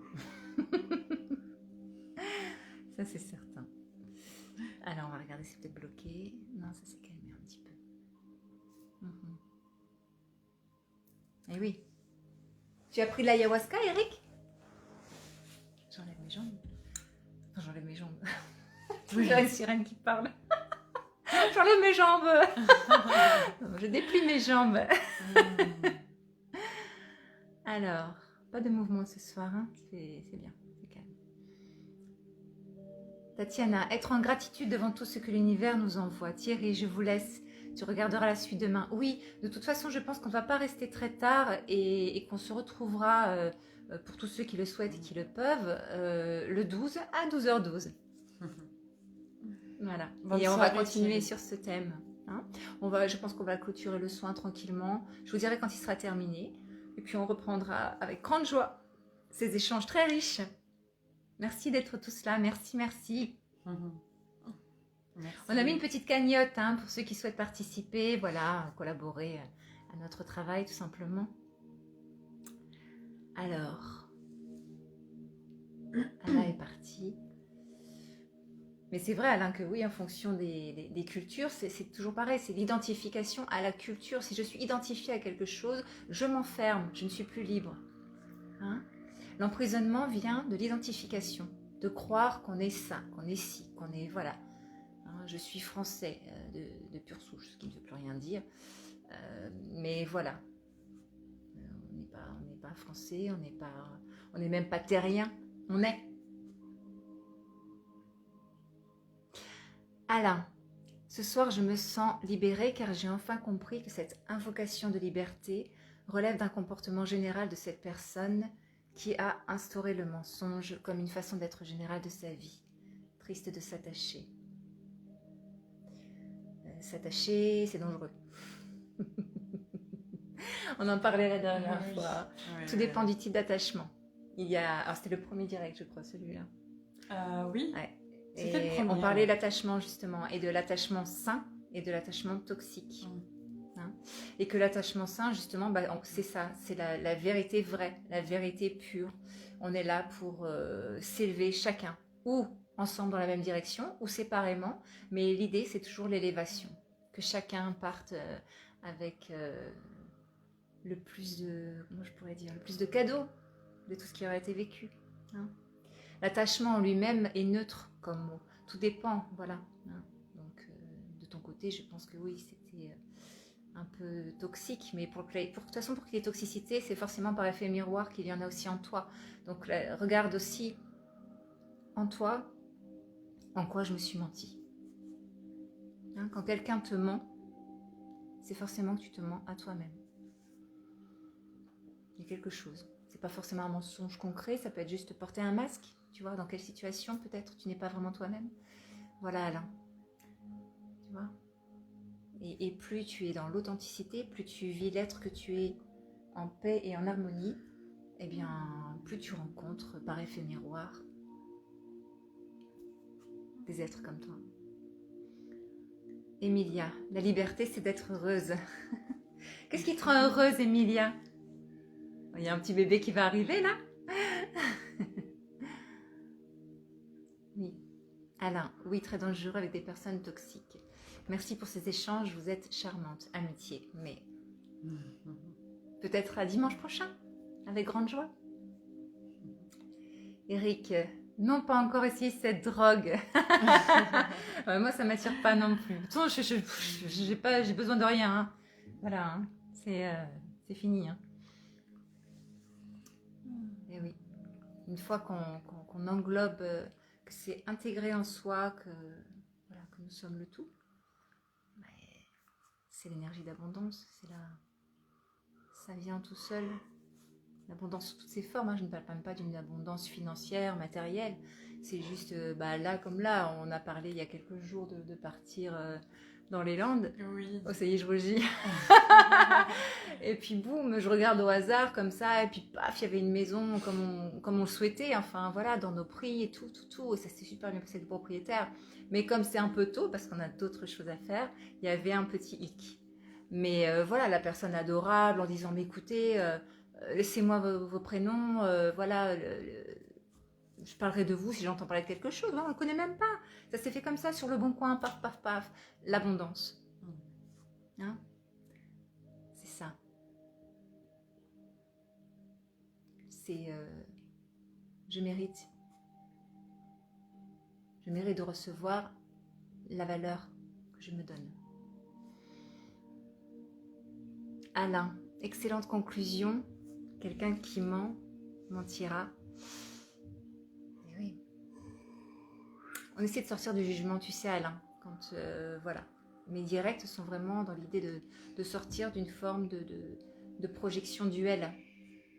Ça, c'est certain. Alors, on va regarder, c'est peut-être bloqué. Non, ça s'est calmé un petit peu. Et oui. Tu as pris de l'ayahuasca, Eric? J'enlève mes jambes. Non, j'enlève mes jambes. Oui. J'ai une sirène qui parle. J'enlève mes jambes. Non, je déplie mes jambes. Alors, pas de mouvement ce soir, hein. C'est bien, c'est calme. Tatiana, être en gratitude devant tout ce que l'univers nous envoie. Thierry, je vous laisse. Tu regarderas la suite demain. Oui, de toute façon, je pense qu'on ne va pas rester très tard et qu'on se retrouvera, pour tous ceux qui le souhaitent et qui le peuvent, le 12 à 12h12. Voilà. Bonne et on va soirée, continuer Thierry. sur ce thème. Hein. Je pense qu'on va clôturer le soin tranquillement. Je vous dirai quand il sera terminé. Et puis on reprendra avec grande joie ces échanges très riches. Merci d'être tous là. Merci, merci. Merci. On a mis une petite cagnotte hein, pour ceux qui souhaitent participer, voilà, collaborer à notre travail tout simplement. Alors, Anna est partie. Mais c'est vrai Alain que oui, en fonction des cultures, c'est toujours pareil, c'est l'identification à la culture. Si je suis identifiée à quelque chose, je m'enferme, je ne suis plus libre. Hein. L'emprisonnement vient de l'identification, de croire qu'on est ça, qu'on est ci, qu'on est voilà. Je suis français de pure souche, ce qui ne veut plus rien dire. Mais voilà, on n'est pas français, on n'est même pas terrien, on est. Alain, ce soir je me sens libérée car j'ai enfin compris que cette invocation de liberté relève d'un comportement général de cette personne qui a instauré le mensonge comme une façon d'être générale de sa vie. Triste de s'attacher. S'attacher, c'est dangereux. On en parlait la dernière fois. Tout dépend du type d'attachement. Alors c'était le premier direct, je crois, celui-là. Oui. Ouais. C'était le premier. On parlait de l'attachement justement, et de l'attachement sain et de l'attachement toxique. Hein. Et que l'attachement sain, justement, c'est ça, c'est la vérité vraie, la vérité pure. On est là pour s'élever chacun, ou ensemble dans la même direction, ou séparément, mais l'idée c'est toujours l'élévation, que chacun parte avec le plus de cadeaux de tout ce qui aurait été vécu. Hein. L'attachement en lui-même est neutre comme mot, tout dépend, voilà. Hein. Donc de ton côté, je pense que oui, c'était un peu toxique, mais de toute façon, pour qu'il y ait toxicité, c'est forcément par effet miroir qu'il y en a aussi en toi. Donc regarde aussi en toi en quoi je me suis menti. Hein, quand quelqu'un te ment, c'est forcément que tu te mens à toi-même. Il y a quelque chose. C'est pas forcément un mensonge concret, ça peut être juste porter un masque. Tu vois, dans quelle situation peut-être tu n'es pas vraiment toi-même. Voilà Alain. Tu vois. Et plus tu es dans l'authenticité, plus tu vis l'être que tu es en paix et en harmonie, eh bien, plus tu rencontres par effet miroir des êtres comme toi. Emilia, la liberté, c'est d'être heureuse. Qu'est-ce qui te rend heureuse, Emilia? Il y a un petit bébé qui va arriver, là. Oui. Alain, oui, très dangereux avec des personnes toxiques. Merci pour ces échanges, vous êtes charmante. Amitié, mais peut-être à dimanche prochain, avec grande joie. Eric, non, pas encore essayé cette drogue. Moi, ça m'attire pas non plus. Attends, j'ai besoin de rien. Hein. Voilà, hein. C'est fini. Hein. Et oui, une fois qu'on englobe, que c'est intégré en soi, que nous sommes le tout, c'est l'énergie d'abondance. Ça vient tout seul. L'abondance sous toutes ses formes, hein. Je ne parle même pas d'une abondance financière, matérielle. C'est juste, là comme là, on a parlé il y a quelques jours de partir dans les Landes. Oui. Oh, ça y est, je rougis. Et puis boum, je regarde au hasard comme ça, et puis paf, il y avait une maison comme on le souhaitait, enfin voilà, dans nos prix et tout. Et ça s'est super bien passé avec le propriétaire. Mais comme c'est un peu tôt, parce qu'on a d'autres choses à faire, il y avait un petit hic. Mais voilà, la personne adorable en disant, mais écoutez... laissez-moi vos prénoms, voilà, je parlerai de vous si j'entends parler de quelque chose, on ne le connaît même pas, ça s'est fait comme ça sur le bon coin, paf, paf, paf, l'abondance, hein, c'est ça, c'est, je mérite de recevoir la valeur que je me donne. Alain, excellente conclusion. Quelqu'un qui mentira. Et oui. On essaie de sortir du jugement, tu sais, Alain. Quand, voilà. Mes directs sont vraiment dans l'idée de sortir d'une forme de projection duel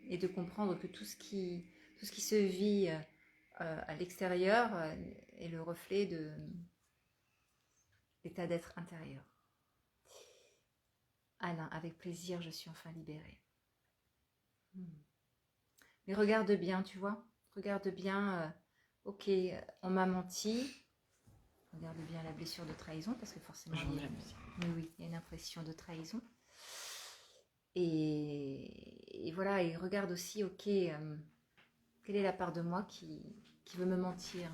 et de comprendre que tout ce qui se vit à l'extérieur est le reflet de l'état d'être intérieur. Alain, avec plaisir, je suis enfin libérée. Mais regarde bien, tu vois. Regarde bien, ok, on m'a menti. Regarde bien la blessure de trahison, parce que forcément, oui, il y a une impression de trahison. Et voilà, et regarde aussi, ok, quelle est la part de moi qui veut me mentir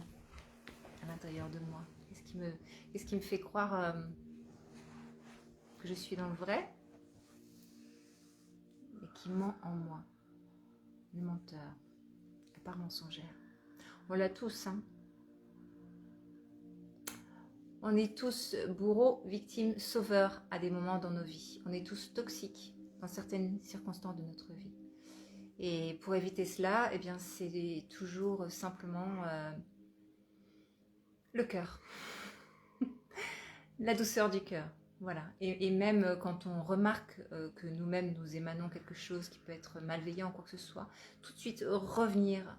à l'intérieur de moi? Qu'est-ce qui me fait croire que je suis dans le vrai et qui ment en moi? Le menteur, la part mensongère. On l'a tous, hein. On est tous bourreaux, victimes, sauveurs à des moments dans nos vies. On est tous toxiques dans certaines circonstances de notre vie. Et pour éviter cela, eh bien, c'est toujours simplement le cœur. La douceur du cœur. Voilà. Et même quand on remarque que nous-mêmes nous émanons quelque chose qui peut être malveillant ou quoi que ce soit, tout de suite revenir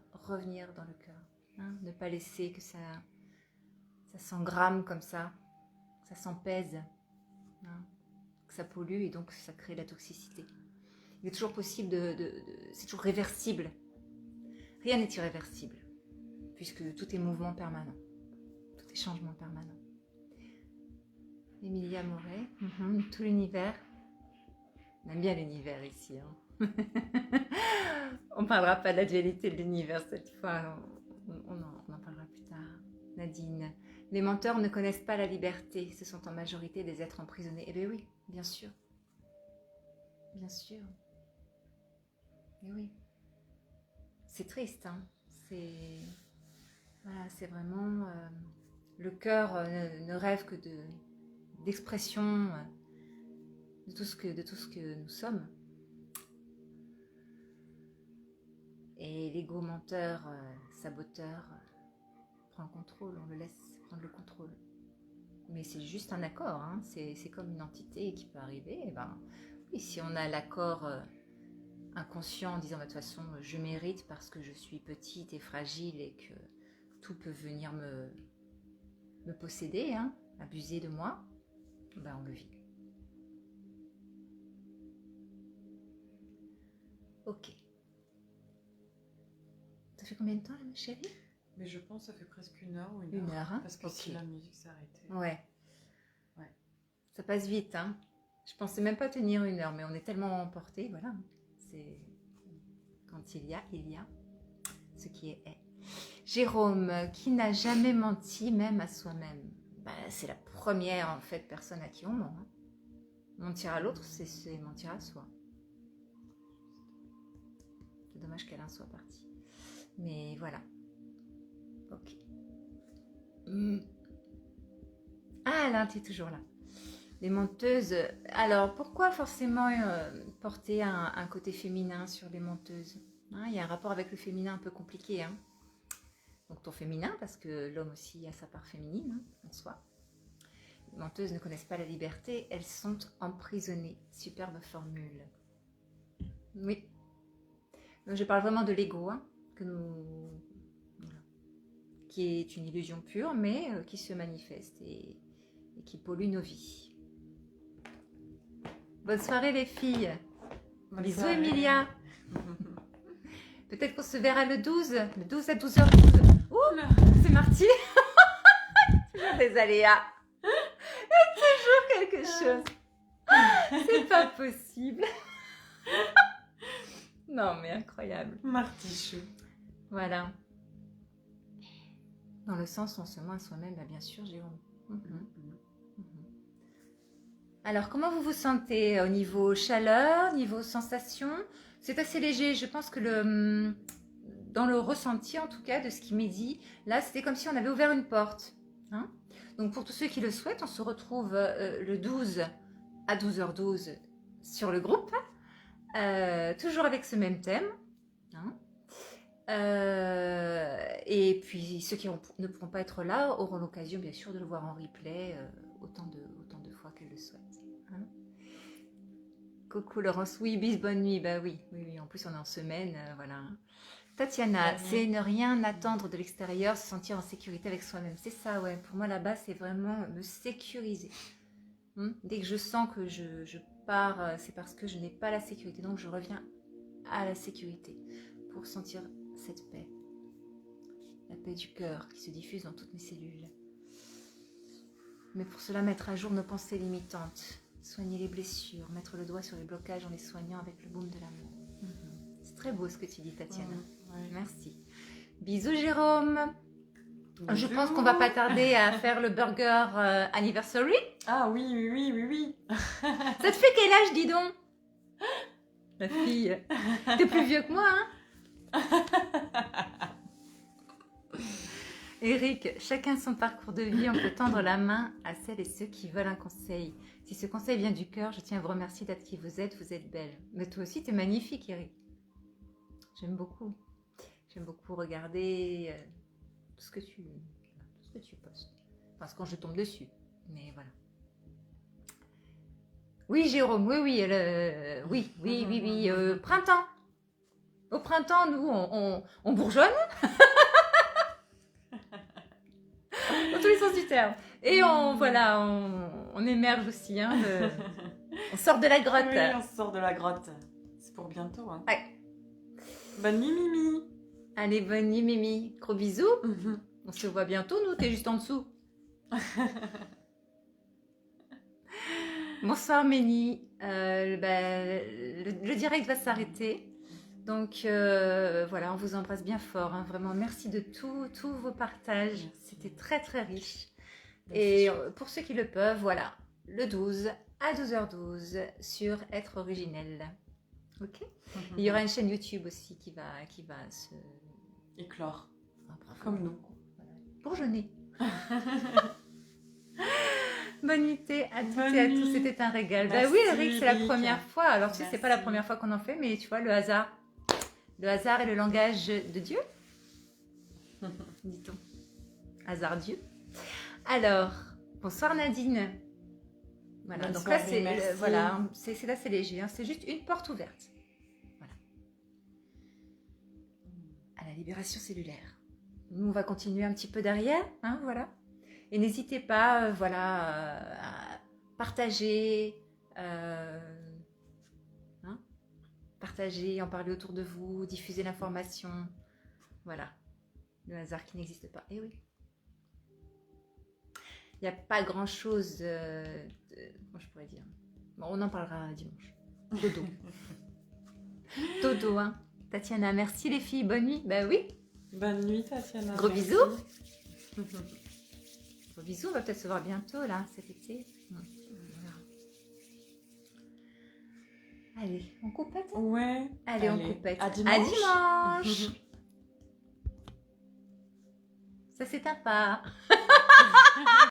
dans le cœur. Hein, ne pas laisser que ça s'engramme comme ça s'empèse, hein, que ça pollue et donc ça crée de la toxicité. Il est toujours possible c'est toujours réversible. Rien n'est irréversible, puisque tout est mouvement permanent, tout est changement permanent. Emilia Moret, tout l'univers. On aime bien l'univers ici. Hein. On ne parlera pas de la dualité de l'univers cette fois, on en parlera plus tard. Nadine, les menteurs ne connaissent pas la liberté, ce sont en majorité des êtres emprisonnés. Eh bien oui, bien sûr. Bien sûr. Mais oui. C'est triste, hein. C'est vraiment... le cœur ne rêve que d'expression de tout ce que nous sommes. Et l'ego menteur, saboteur, prend le contrôle, on le laisse prendre le contrôle. Mais c'est juste un accord, hein. C'est comme une entité qui peut arriver. Et ben, oui, si on a l'accord inconscient en disant de toute façon je mérite parce que je suis petite et fragile et que tout peut venir me posséder, hein, abuser de moi, ben on le vit. Ok. Ça fait combien de temps, ma chérie? Mais je pense que ça fait presque une heure ou une heure. Hein, parce que si la musique s'arrêtait. Ouais. Ça passe vite, hein. Je pensais même pas tenir une heure, mais on est tellement emporté, voilà. C'est quand il y a ce qui est. Jérôme, qui n'a jamais menti, même à soi-même. Bah, c'est la première en fait personne à qui on ment. Hein. Mentir à l'autre, c'est mentir à soi. C'est dommage qu'Alain soit parti. Mais voilà. Ok. Ah, Alain, tu es toujours là. Les menteuses. Alors, pourquoi forcément porter un côté féminin sur les menteuses, hein? Il y a un rapport avec le féminin un peu compliqué. Hein. Donc ton féminin, parce que l'homme aussi a sa part féminine, hein, en soi. Les menteuses ne connaissent pas la liberté, elles sont emprisonnées. Superbe formule. Oui. Donc, je parle vraiment de l'ego, hein, voilà, qui est une illusion pure, mais qui se manifeste et qui pollue nos vies. Bonne soirée les filles. Bonne Bisous soirée. Emilia. Peut-être qu'on se verra le 12 à 12h12. Ouh, c'est Marty. Toujours des aléas. Et toujours quelque chose. C'est pas possible. Non mais incroyable. Martichou. Voilà. Dans le sens où on se ment à soi-même, bah bien sûr, Jérôme. Alors, comment vous vous sentez au niveau chaleur, niveau sensation? C'est assez léger. Je pense que dans le ressenti, en tout cas, de ce qui m'est dit, là, c'était comme si on avait ouvert une porte. Hein. Donc, pour tous ceux qui le souhaitent, on se retrouve le 12 à 12h12 sur le groupe, toujours avec ce même thème. Hein. Et puis ceux qui ne pourront pas être là auront l'occasion bien sûr de le voir en replay autant de fois qu'elles le souhaitent. Hein. Coucou Laurence, oui, bis, bonne nuit. Bah oui, en plus on est en semaine, voilà. Tatiana, c'est ne rien attendre de l'extérieur, se sentir en sécurité avec soi-même. C'est ça, ouais. Pour moi, là-bas, c'est vraiment me sécuriser. Dès que je sens que je pars, c'est parce que je n'ai pas la sécurité. Donc, je reviens à la sécurité pour sentir cette paix. La paix du cœur qui se diffuse dans toutes mes cellules. Mais pour cela, mettre à jour nos pensées limitantes. Soigner les blessures, mettre le doigt sur les blocages en les soignant avec le baume de l'amour. C'est très beau ce que tu dis, Tatiana. Ouais. Merci. Bisous, Jérôme. Bisous. Je pense qu'on va pas tarder à faire le burger anniversary. Ah oui. Ça te fait quel âge, dis donc? La fille, t'es plus vieux que moi, hein? Eric, chacun son parcours de vie, on peut tendre la main à celles et ceux qui veulent un conseil. Si ce conseil vient du cœur, je tiens à vous remercier d'être qui vous êtes belle. Mais toi aussi, t'es magnifique, Eric. J'aime beaucoup regarder tout ce que tu postes. Enfin, c'est quand je tombe dessus, mais voilà. Oui, Jérôme, oui, printemps. Au printemps, nous, on bourgeonne. Dans tous les sens du terme. Et on émerge aussi. Hein, on sort de la grotte. Oui, on sort de la grotte. C'est pour bientôt. Hein. Ouais. Bonne nuit, Mimi. Allez, bonne nuit, Mimi. Gros bisous. On se voit bientôt, nous. T'es juste en dessous. Bonsoir, Ménie. Le direct va s'arrêter. Donc, voilà, on vous embrasse bien fort. Hein, vraiment, merci de tous vos partages. C'était très, très riche. Et pour ceux qui le peuvent, voilà, le 12 à 12h12 sur Être Originel. Ok. Il y aura une chaîne YouTube aussi qui va se... éclore. Comme nous. Voilà. Bourgeonner. Bonne nuit à toutes Bonne et à nuit. tous, c'était un régal. Merci, bah oui, Eric, c'est la Eric. première fois. Alors, tu sais, c'est Merci. pas la première fois qu'on en fait, mais tu vois, le hasard. Le hasard est le langage de Dieu. Dit-on. Hasard Dieu. Alors, bonsoir Nadine. Voilà, Bonne donc là, soirée, merci. c'est là, c'est léger. Hein, c'est juste une porte ouverte. Voilà. À la libération cellulaire. Nous, on va continuer un petit peu derrière. Hein, voilà. Et n'hésitez pas, à partager, partager, en parler autour de vous, diffuser l'information. Voilà. Le hasard qui n'existe pas. Eh oui. Il n'y a pas grand-chose comment je pourrais dire. Bon, on en parlera dimanche. Dodo. Dodo, hein. Tatiana, merci les filles. Bonne nuit. Bah oui. Bonne nuit, Tatiana. Gros merci. bisous. Gros bisous. On va peut-être se voir bientôt, là, cet été. Voilà. Allez, on coupette? Ouais. Allez, on coupette. À dimanche. À dimanche. Ça, c'est un pas.